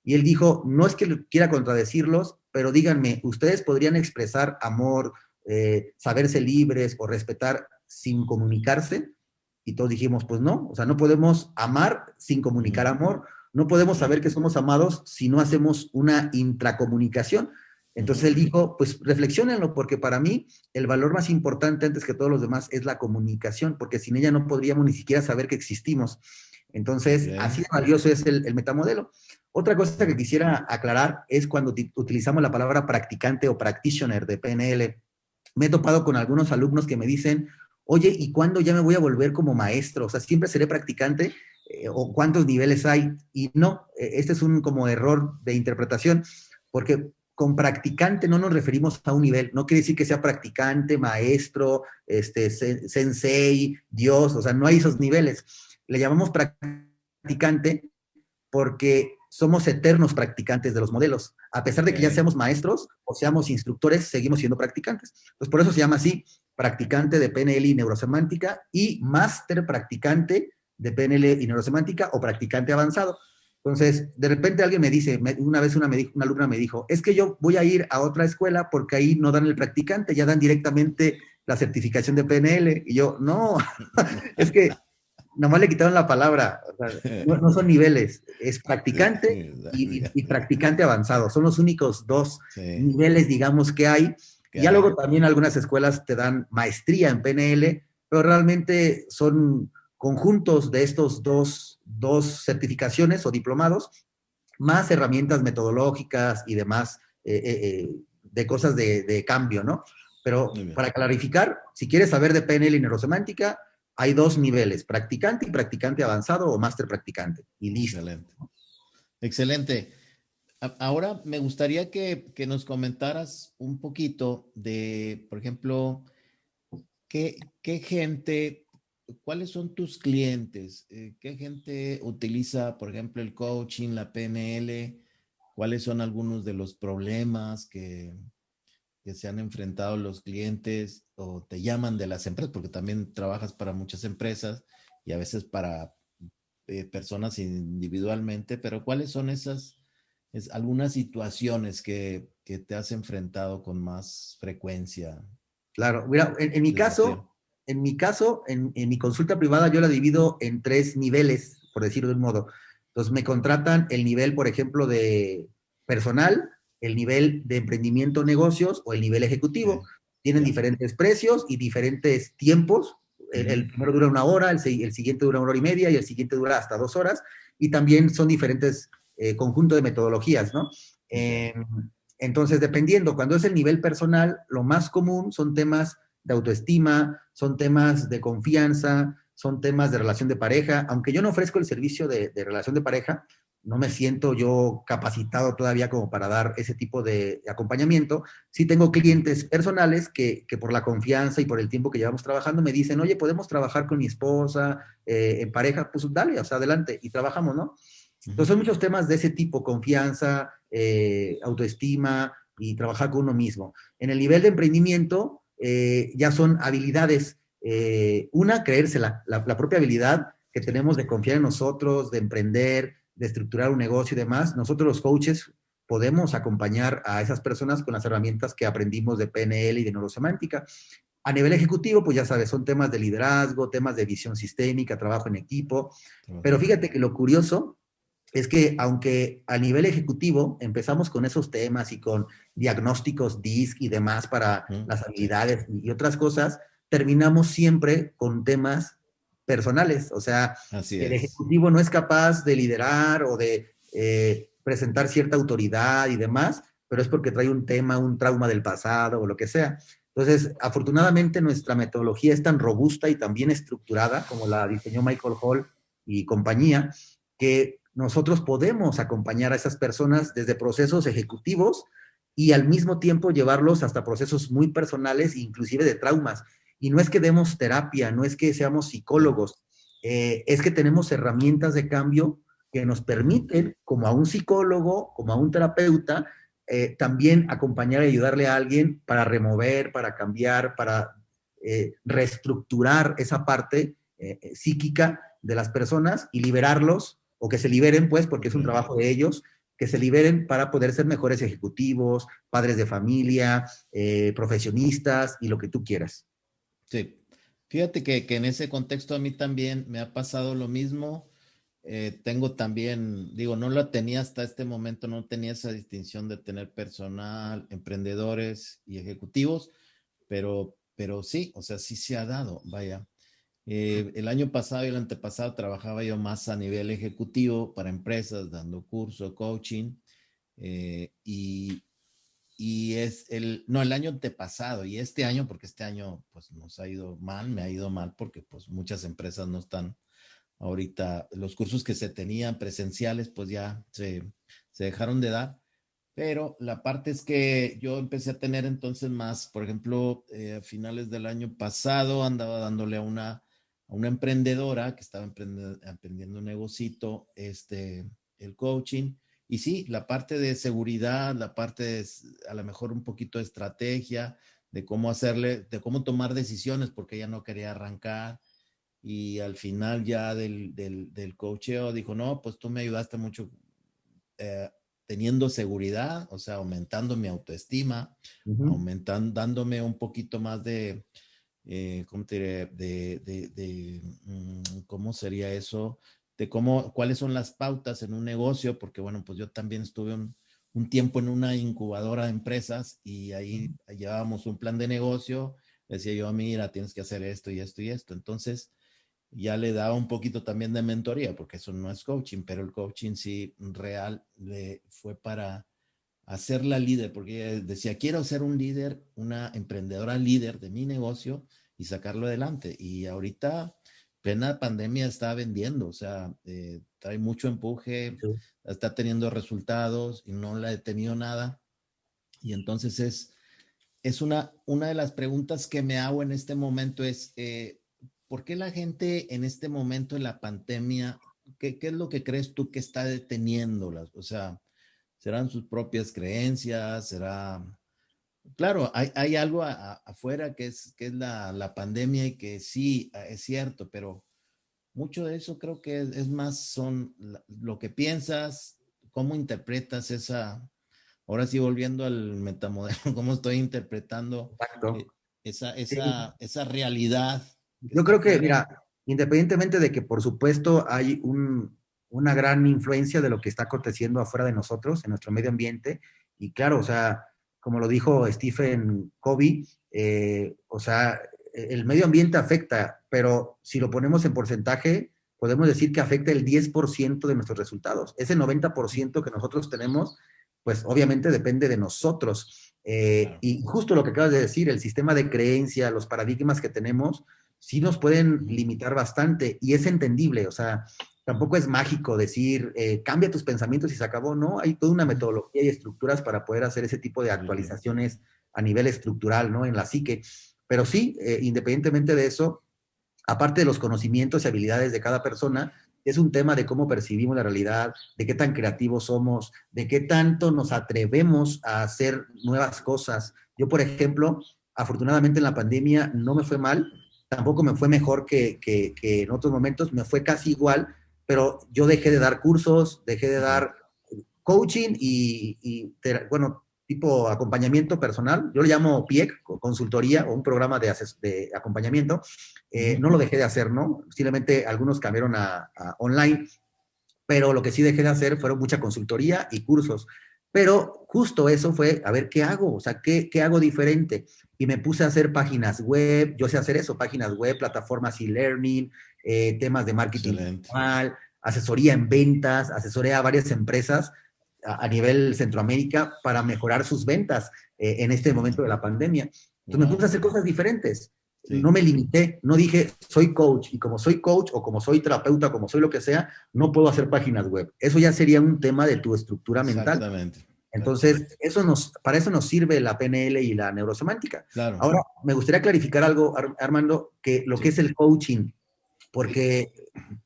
Y él dijo, no es que quiera contradecirlos, pero díganme, ¿ustedes podrían expresar amor, saberse libres o respetar sin comunicarse? Y todos dijimos, pues no, o sea, no podemos amar sin comunicar amor, no podemos saber que somos amados si no hacemos una intracomunicación. Entonces él dijo, pues reflexionenlo, porque para mí el valor más importante antes que todos los demás es la comunicación, porque sin ella no podríamos ni siquiera saber que existimos. Entonces, así Ok. de valioso es el metamodelo. Otra cosa que quisiera aclarar es cuando utilizamos la palabra practicante o practitioner de PNL. Me he topado con algunos alumnos que me dicen, oye, ¿y cuándo ya me voy a volver como maestro? O sea, ¿siempre seré practicante? ¿O cuántos niveles hay? Y no, este es un como error de interpretación, porque con practicante no nos referimos a un nivel, no quiere decir que sea practicante, maestro, sensei, Dios, o sea, no hay esos niveles. Le llamamos practicante porque somos eternos practicantes de los modelos. A pesar de que ya Ok. seamos maestros o seamos instructores, seguimos siendo practicantes. Pues por eso se llama así, practicante de PNL y neurosemántica y máster practicante de PNL y neurosemántica o practicante avanzado. Entonces, de repente alguien me dice, una vez una alumna me dijo, es que yo voy a ir a otra escuela porque ahí no dan el practicante, ya dan directamente la certificación de PNL. Y yo, no, es que nomás le quitaron la palabra, o sea, no son niveles, es practicante y practicante avanzado, son los únicos dos Sí, niveles, digamos, que hay. que Y ya hay. luego también algunas escuelas te dan maestría en PNL, pero realmente son conjuntos de estos dos certificaciones o diplomados, más herramientas metodológicas y demás de cosas de cambio, ¿no? Muy Pero bien. para clarificar, si quieres saber de PNL y neurosemántica, hay dos niveles, practicante y practicante avanzado o máster practicante. Y listo. Excelente. Excelente. Ahora me gustaría que nos comentaras un poquito de, por ejemplo, qué gente, cuáles son tus clientes, qué gente utiliza, por ejemplo, el coaching, la PNL, cuáles son algunos de los problemas que se han enfrentado los clientes o te llaman de las empresas, porque también trabajas para muchas empresas y a veces para personas individualmente, pero ¿cuáles son algunas situaciones que te has enfrentado con más frecuencia? Claro, mira, Desafío. en mi caso, en mi consulta privada yo la divido en tres niveles, por decirlo de un modo. Entonces me contratan el nivel, por ejemplo, de personal, el nivel de emprendimiento negocios o el nivel ejecutivo. Okay. Tienen Ya. diferentes precios y diferentes tiempos. El primero dura una hora, el siguiente dura una hora y media y el siguiente dura hasta 2 horas. Y también son diferentes conjuntos de metodologías, ¿no? Okay. Eh, entonces, dependiendo, cuando es el nivel personal, lo más común son temas de autoestima, son temas de confianza, son temas de relación de pareja. Aunque yo no ofrezco el servicio de relación de pareja, no me siento yo capacitado todavía como para dar ese tipo de acompañamiento. Sí tengo clientes personales que por la confianza y por el tiempo que llevamos trabajando me dicen, oye, podemos trabajar con mi esposa en pareja, pues dale, o sea, adelante y trabajamos, ¿no? Entonces, son muchos temas de ese tipo, confianza, autoestima y trabajar con uno mismo. En el nivel de emprendimiento, ya son habilidades. Una, creérsela, la propia habilidad que Sí. tenemos de confiar en nosotros, de emprender, de estructurar un negocio y demás. Nosotros los coaches podemos acompañar a esas personas con las herramientas que aprendimos de PNL y de neurosemántica. A nivel ejecutivo, pues ya sabes, son temas de liderazgo, temas de visión sistémica, trabajo en equipo. Pero fíjate que lo curioso es que aunque a nivel ejecutivo empezamos con esos temas y con diagnósticos DISC y demás para las habilidades y otras cosas, terminamos siempre con temas personales. O sea, el ejecutivo no es capaz de liderar o de presentar cierta autoridad y demás, pero es porque trae un tema, un trauma del pasado o lo que sea. Entonces, afortunadamente nuestra metodología es tan robusta y tan bien estructurada como la diseñó Michael Hall y compañía, que nosotros podemos acompañar a esas personas desde procesos ejecutivos y al mismo tiempo llevarlos hasta procesos muy personales, inclusive de traumas. Y no es que demos terapia, no es que seamos psicólogos, es que tenemos herramientas de cambio que nos permiten, como a un psicólogo, como a un terapeuta, también acompañar y ayudarle a alguien para remover, para cambiar, para reestructurar esa parte psíquica de las personas y liberarlos, o que se liberen, pues, porque es un trabajo de ellos, que se liberen para poder ser mejores ejecutivos, padres de familia, profesionistas y lo que tú quieras. Sí, fíjate que en ese contexto a mí también me ha pasado lo mismo. Tengo también, digo, no la tenía hasta este momento, no tenía esa distinción de tener personal, emprendedores y ejecutivos, pero sí, o sea, sí se ha dado, vaya. El año pasado y el antepasado trabajaba yo más a nivel ejecutivo para empresas, dando curso, coaching, y no, el año antepasado y este año, porque este año pues nos ha ido mal, me ha ido mal porque pues muchas empresas no están ahorita, los cursos que se tenían presenciales pues ya se dejaron de dar, pero la parte es que yo empecé a tener entonces más, por ejemplo, a finales del año pasado andaba dándole a una emprendedora que estaba emprendiendo un negocito, el coaching. Y sí, la parte de seguridad, la parte de a lo mejor un poquito de estrategia, de cómo hacerle, de cómo tomar decisiones, porque ella no quería arrancar. Y al final ya del coacheo dijo, no, pues tú me ayudaste mucho eh, teniendo seguridad, o sea, aumentando mi autoestima, dándome un poquito más de, ¿cómo te diré? ¿Cómo sería eso? De cuáles son las pautas en un negocio, porque bueno, pues yo también estuve un tiempo en una incubadora de empresas y ahí llevábamos un plan de negocio, decía yo, mira, tienes que hacer esto y esto y esto. Entonces, ya le daba un poquito también de mentoría, porque eso no es coaching, pero el coaching sí real le fue para hacerla líder, porque ella decía, quiero ser un líder, una emprendedora líder de mi negocio y sacarlo adelante. Y ahorita, plena pandemia, está vendiendo, o sea, trae mucho empuje, sí, está teniendo resultados y no le ha detenido nada. Y entonces es una de las preguntas que me hago en este momento es, ¿por qué la gente en este momento de la pandemia, qué es lo que crees tú que está deteniéndolas? O sea, ¿serán sus propias creencias? ¿Será...? Claro, hay algo afuera que es la pandemia y que sí, es cierto, pero mucho de eso creo que es más son lo que piensas, cómo interpretas esa, ahora sí volviendo al metamodelo, cómo estoy interpretando esa realidad que Yo está creo que, afuera. mira, independientemente de que por supuesto hay una gran influencia de lo que está aconteciendo afuera de nosotros, en nuestro medio ambiente, y claro, o sea, como lo dijo Stephen Covey, o sea, el medio ambiente afecta, pero si lo ponemos en porcentaje, podemos decir que afecta el 10% de nuestros resultados. Ese 90% que nosotros tenemos, pues obviamente depende de nosotros. Claro. Y justo lo que acabas de decir, el sistema de creencia, los paradigmas que tenemos, sí nos pueden limitar bastante y es entendible, o sea, tampoco es mágico decir, cambia tus pensamientos y se acabó, ¿no? Hay toda una metodología y estructuras para poder hacer ese tipo de actualizaciones a nivel estructural, ¿no? En la psique. Pero sí, independientemente de eso, aparte de los conocimientos y habilidades de cada persona, es un tema de cómo percibimos la realidad, de qué tan creativos somos, de qué tanto nos atrevemos a hacer nuevas cosas. Yo, por ejemplo, afortunadamente en la pandemia no me fue mal, tampoco me fue mejor que en otros momentos, me fue casi igual, pero yo dejé de dar cursos, dejé de dar coaching y bueno, tipo acompañamiento personal, yo le llamo PIEC, consultoría o un programa de acompañamiento, no lo dejé de hacer, ¿no? Simplemente algunos cambiaron a online, pero lo que sí dejé de hacer fueron mucha consultoría y cursos. Pero justo eso fue, a ver, ¿qué hago? O sea, ¿qué hago diferente? Y me puse a hacer páginas web, yo sé hacer eso, páginas web, plataformas e-learning, temas de marketing digital, asesoría en ventas, asesoré a varias empresas a nivel Centroamérica para mejorar sus ventas en este momento de la pandemia. Entonces me puse a hacer cosas diferentes. Sí. No me limité, no dije soy coach y como soy coach o como soy terapeuta, como soy lo que sea, no puedo hacer páginas web. Eso ya sería un tema de tu estructura mental. Exactamente. Entonces, para eso nos sirve la PNL y la neurosemántica. Claro. Ahora, me gustaría clarificar algo, Armando, que lo que es el coaching, porque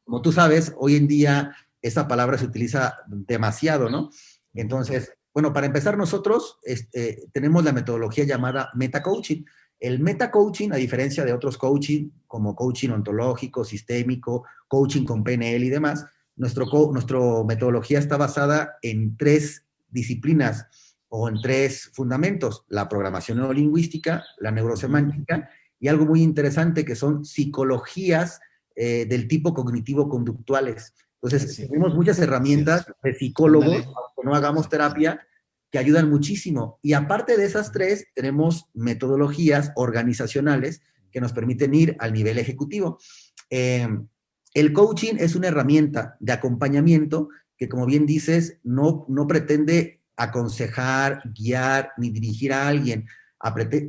como tú sabes, hoy en día esa palabra se utiliza demasiado, ¿no? Entonces, bueno, para empezar nosotros tenemos la metodología llamada metacoaching. El metacoaching, a diferencia de otros coaching, como coaching ontológico, sistémico, coaching con PNL y demás, nuestra metodología está basada en 3 disciplinas o en 3 fundamentos: la programación neurolingüística, la neurosemántica y algo muy interesante que son psicologías del tipo cognitivo-conductuales. Entonces, tenemos muchas herramientas de psicólogos, aunque no hagamos terapia, que ayudan muchísimo. Y aparte de esas 3, tenemos metodologías organizacionales que nos permiten ir al nivel ejecutivo. El coaching es una herramienta de acompañamiento que, como bien dices, no pretende aconsejar, guiar ni dirigir a alguien.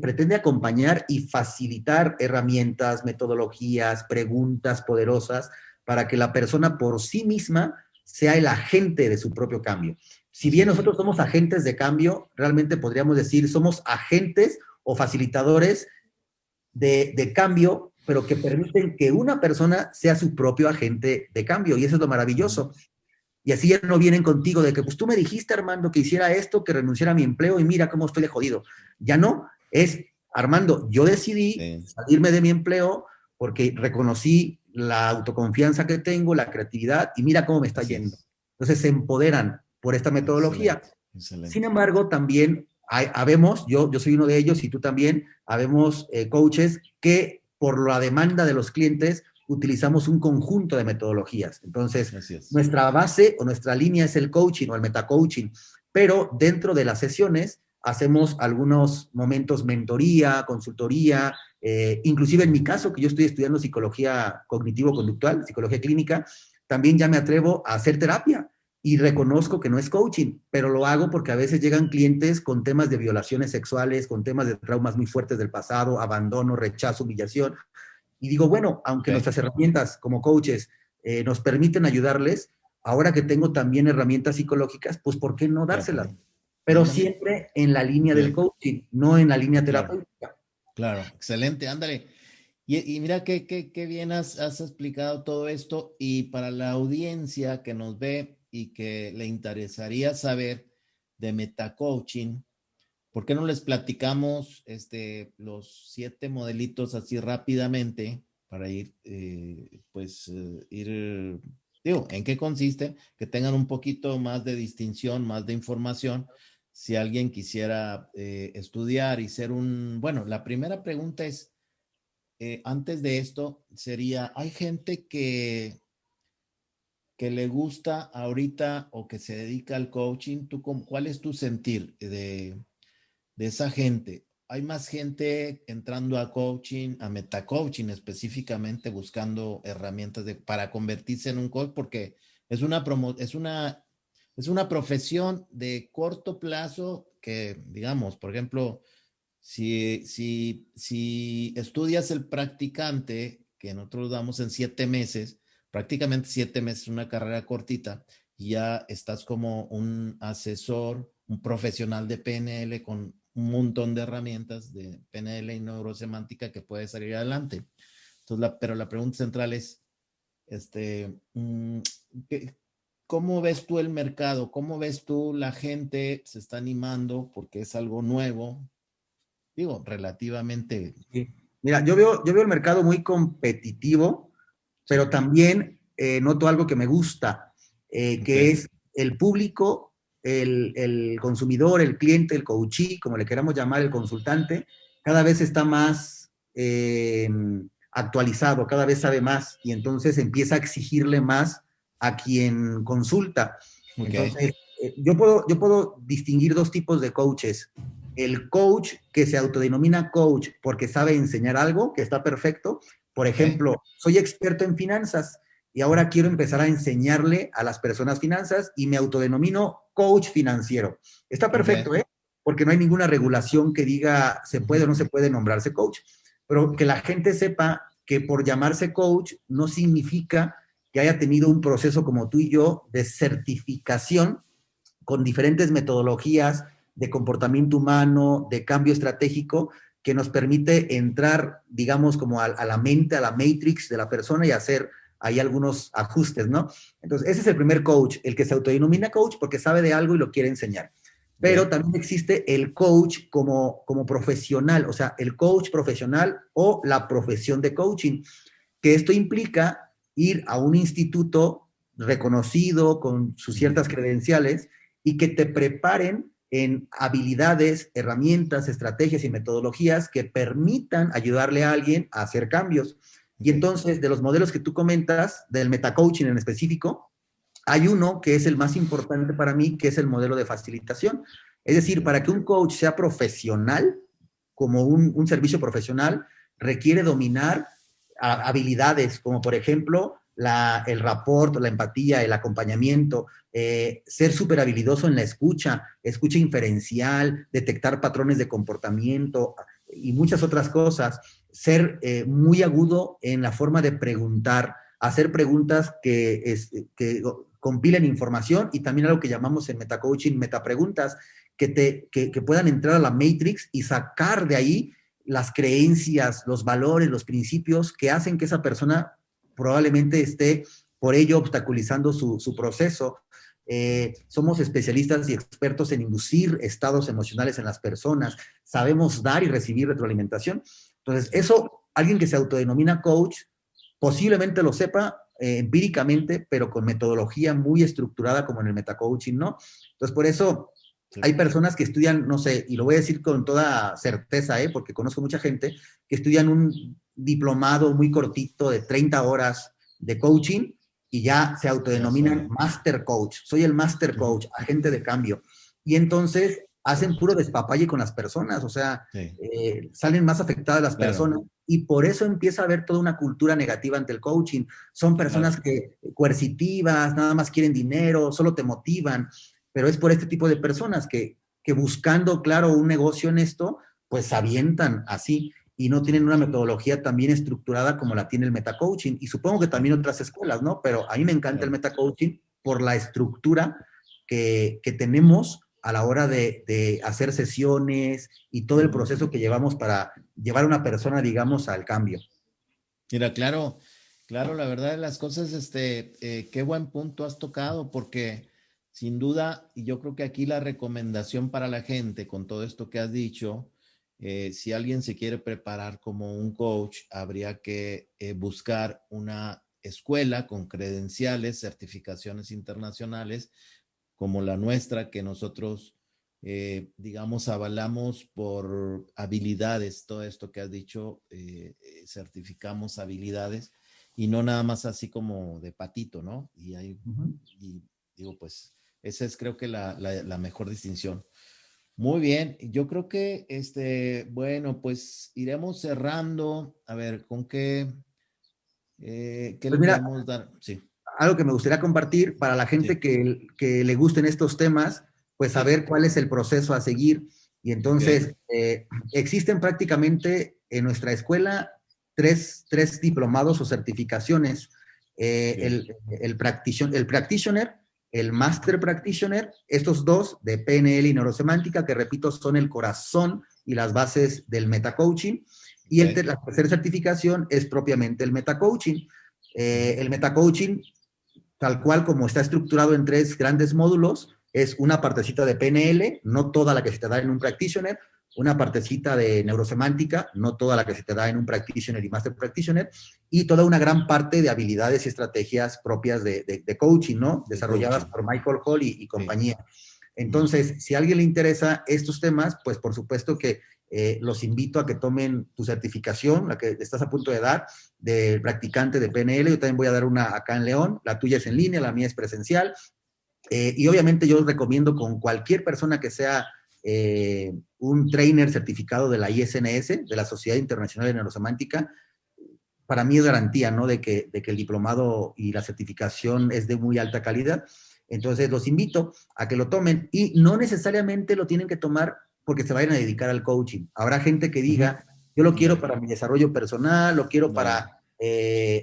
Pretende acompañar y facilitar herramientas, metodologías, preguntas poderosas para que la persona por sí misma sea el agente de su propio cambio. Si bien nosotros somos agentes de cambio, realmente podríamos decir somos agentes o facilitadores de cambio, pero que permiten que una persona sea su propio agente de cambio, y eso es lo maravilloso. Y así ya no vienen contigo de que, pues tú me dijiste, Armando, que hiciera esto, que renunciara a mi empleo y mira cómo estoy de jodido. Ya no, es, Armando, yo decidí salirme de mi empleo porque reconocí la autoconfianza que tengo, la creatividad y mira cómo me está yendo. Entonces se empoderan por esta metodología. Excelente. Sin embargo, también habemos, yo soy uno de ellos y tú también, habemos coaches que por la demanda de los clientes utilizamos un conjunto de metodologías. Entonces, nuestra base o nuestra línea es el coaching o el metacoaching, pero dentro de las sesiones hacemos algunos momentos mentoría, consultoría, inclusive en mi caso, que yo estoy estudiando psicología cognitivo-conductual, psicología clínica, también ya me atrevo a hacer terapia y reconozco que no es coaching, pero lo hago porque a veces llegan clientes con temas de violaciones sexuales, con temas de traumas muy fuertes del pasado, abandono, rechazo, humillación. Y digo, bueno, aunque nuestras herramientas como coaches nos permiten ayudarles, ahora que tengo también herramientas psicológicas, pues ¿por qué no dárselas? Pero siempre en la línea del coaching, no en la línea terapéutica. Claro, excelente, ándale. Y mira qué bien has explicado todo esto, y para la audiencia que nos ve y que le interesaría saber de metacoaching, ¿por qué no les platicamos los 7 modelitos así rápidamente para ir, digo, en qué consiste, que tengan un poquito más de distinción, más de información, si alguien quisiera estudiar y ser bueno, la primera pregunta es, antes de esto, sería, hay gente que le gusta ahorita o que se dedica al coaching, ¿cuál es tu sentir de esa gente? Hay más gente entrando a coaching, a metacoaching específicamente, buscando herramientas para convertirse en un coach, porque es una profesión de corto plazo que, digamos, por ejemplo, si estudias el practicante, que nosotros damos en 7 meses, prácticamente 7 meses, una carrera cortita, y ya estás como un asesor, un profesional de PNL con un montón de herramientas de PNL y neurosemántica que puede salir adelante. Entonces, pero la pregunta central es, ¿cómo ves tú el mercado? ¿Cómo ves tú la gente se está animando porque es algo nuevo? Digo, relativamente. Sí. Mira, yo veo el mercado muy competitivo, pero también noto algo que me gusta, que es el público el consumidor, el cliente, el coachee, como le queramos llamar, el consultante, cada vez está más actualizado, cada vez sabe más y entonces empieza a exigirle más a quien consulta. Okay. Entonces, yo puedo distinguir dos tipos de coaches. El coach que se autodenomina coach porque sabe enseñar algo, que está perfecto. Por ejemplo, soy experto en finanzas y ahora quiero empezar a enseñarle a las personas finanzas y me autodenomino coach financiero. Está perfecto, ¿eh? Porque no hay ninguna regulación que diga se puede o no se puede nombrarse coach. Pero que la gente sepa que por llamarse coach no significa que haya tenido un proceso como tú y yo de certificación con diferentes metodologías de comportamiento humano, de cambio estratégico, que nos permite entrar, digamos, como a la mente, a la matrix de la persona y hacer ahí algunos ajustes, ¿no? Entonces, ese es el primer coach, el que se autodenomina coach porque sabe de algo y lo quiere enseñar. Pero también existe el coach como profesional, o sea, el coach profesional o la profesión de coaching, que esto implica ir a un instituto reconocido con sus ciertas credenciales y que te preparen en habilidades, herramientas, estrategias y metodologías que permitan ayudarle a alguien a hacer cambios. Y entonces, de los modelos que tú comentas, del metacoaching en específico, hay uno que es el más importante para mí, que es el modelo de facilitación. Es decir, para que un coach sea profesional, como un servicio profesional, requiere dominar habilidades, como por ejemplo, el rapport, la empatía, el acompañamiento, ser súper habilidoso en la escucha inferencial, detectar patrones de comportamiento y muchas otras cosas, ser muy agudo en la forma de preguntar, hacer preguntas que compilen información y también algo que llamamos en metacoaching metapreguntas, que puedan entrar a la matrix y sacar de ahí las creencias, los valores, los principios que hacen que esa persona probablemente esté por ello obstaculizando su proceso. Somos especialistas y expertos en inducir estados emocionales en las personas, sabemos dar y recibir retroalimentación. Entonces, eso, alguien que se autodenomina coach, posiblemente lo sepa empíricamente, pero con metodología muy estructurada como en el metacoaching, ¿no? Entonces, por eso hay personas que estudian, no sé, y lo voy a decir con toda certeza, porque conozco mucha gente que estudian un diplomado muy cortito de 30 horas de coaching y ya se autodenominan master coach. Soy el master coach, agente de cambio. Y entonces hacen puro despapalle con las personas, o sea, salen más afectadas las personas y por eso empieza a haber toda una cultura negativa ante el coaching. Son personas que coercitivas, nada más quieren dinero, solo te motivan, pero es por este tipo de personas que buscando, claro, un negocio en esto, pues se avientan así y no tienen una metodología tan bien estructurada como la tiene el metacoaching. Y supongo que también otras escuelas, ¿no? Pero a mí me encanta el metacoaching por la estructura que tenemos a la hora de hacer sesiones y todo el proceso que llevamos para llevar a una persona, digamos, al cambio. Mira, claro, la verdad de las cosas, qué buen punto has tocado, porque sin duda, y yo creo que aquí la recomendación para la gente con todo esto que has dicho, si alguien se quiere preparar como un coach, habría que buscar una escuela con credenciales, certificaciones internacionales, como la nuestra, que nosotros, digamos, avalamos por habilidades, todo esto que has dicho, certificamos habilidades y no nada más así como de patito, ¿no? Y digo, pues, esa es creo que la mejor distinción. Muy bien, yo creo que, bueno, pues iremos cerrando. A ver, ¿con qué Pues le mira, podemos dar? Sí. Algo que me gustaría compartir para la gente que le gusten estos temas, pues saber cuál es el proceso a seguir. Y entonces, existen prácticamente en nuestra escuela tres diplomados o certificaciones. El practitioner, el master practitioner, estos dos de PNL y neurosemántica, que repito, son el corazón y las bases del metacoaching. Y la tercera certificación es propiamente el metacoaching. El metacoaching, tal cual como está estructurado en tres grandes módulos, es una partecita de PNL, no toda la que se te da en un practitioner, una partecita de neurosemántica, no toda la que se te da en un practitioner y master practitioner, y toda una gran parte de habilidades y estrategias propias de coaching, ¿no? Desarrolladas por Michael Hall y compañía. Entonces, si a alguien le interesa estos temas, pues por supuesto que los invito a que tomen tu certificación, la que estás a punto de dar, de practicante de PNL. Yo también voy a dar una acá en León. La tuya es en línea, la mía es presencial. Y obviamente yo recomiendo con cualquier persona que sea un trainer certificado de la ISNS, de la Sociedad Internacional de Neurosemántica, para mí es garantía, ¿no? De que el diplomado y la certificación es de muy alta calidad. Entonces, los invito a que lo tomen y no necesariamente lo tienen que tomar porque se vayan a dedicar al coaching. Habrá gente que diga, yo lo quiero para mi desarrollo personal, lo quiero para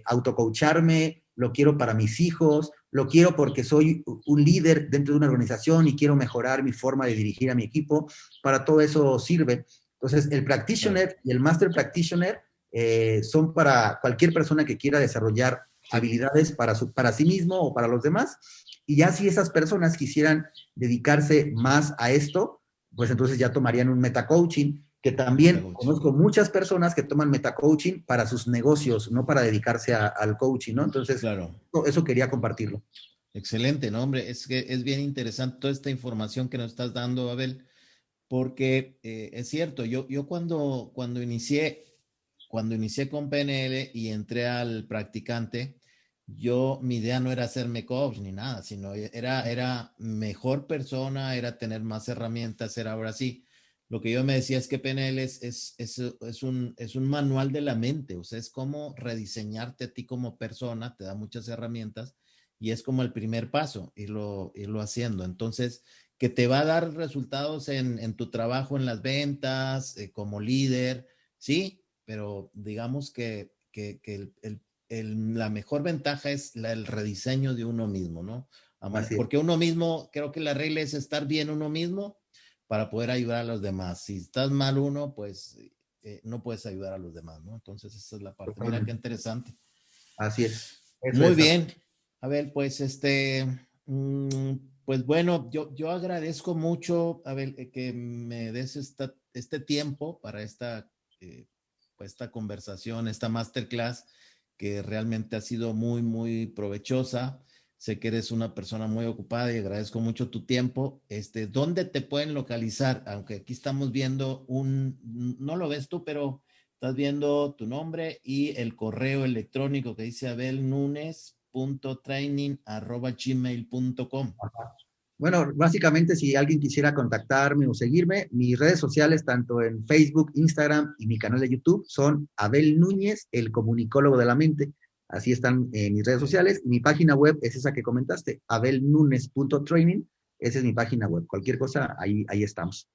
autocoacharme, lo quiero para mis hijos, lo quiero porque soy un líder dentro de una organización y quiero mejorar mi forma de dirigir a mi equipo. Para todo eso sirve. Entonces, el practitioner y el master practitioner son para cualquier persona que quiera desarrollar habilidades para sí mismo o para los demás. Y ya si esas personas quisieran dedicarse más a esto, pues entonces ya tomarían un metacoaching, que también conozco muchas personas que toman metacoaching para sus negocios, no para dedicarse al coaching, ¿no? Entonces, eso quería compartirlo. Excelente, ¿no, hombre? Es que es bien interesante toda esta información que nos estás dando, Abel, porque es cierto, yo cuando inicié con PNL y entré al practicante, mi idea no era hacerme coach ni nada, sino era mejor persona, era tener más herramientas, era ahora sí. Lo que yo me decía es que PNL es un manual de la mente, o sea, es como rediseñarte a ti como persona, te da muchas herramientas y es como el primer paso, irlo haciendo. Entonces, que te va a dar resultados en tu trabajo, en las ventas, como líder, sí, pero digamos que la mejor ventaja es el rediseño de uno mismo, ¿no? Porque uno mismo, creo que la regla es estar bien uno mismo para poder ayudar a los demás. Si estás mal uno, pues no puedes ayudar a los demás, ¿no? Entonces esa es la parte. Mira qué interesante. Así es. Muy bien. A ver, pues pues bueno, yo agradezco mucho, Abel, que me des este tiempo para esta conversación, esta masterclass, que realmente ha sido muy, muy provechosa. Sé que eres una persona muy ocupada y agradezco mucho tu tiempo. ¿Dónde te pueden localizar? Aunque aquí estamos viendo no lo ves tú, pero estás viendo tu nombre y el correo electrónico que dice abelnunes.training@gmail.com. Bueno, básicamente si alguien quisiera contactarme o seguirme, mis redes sociales, tanto en Facebook, Instagram y mi canal de YouTube, son Abel Núñez, el comunicólogo de la mente. Así están mis redes sociales. Mi página web es esa que comentaste, abelnunes.training. Esa es mi página web. Cualquier cosa, ahí estamos.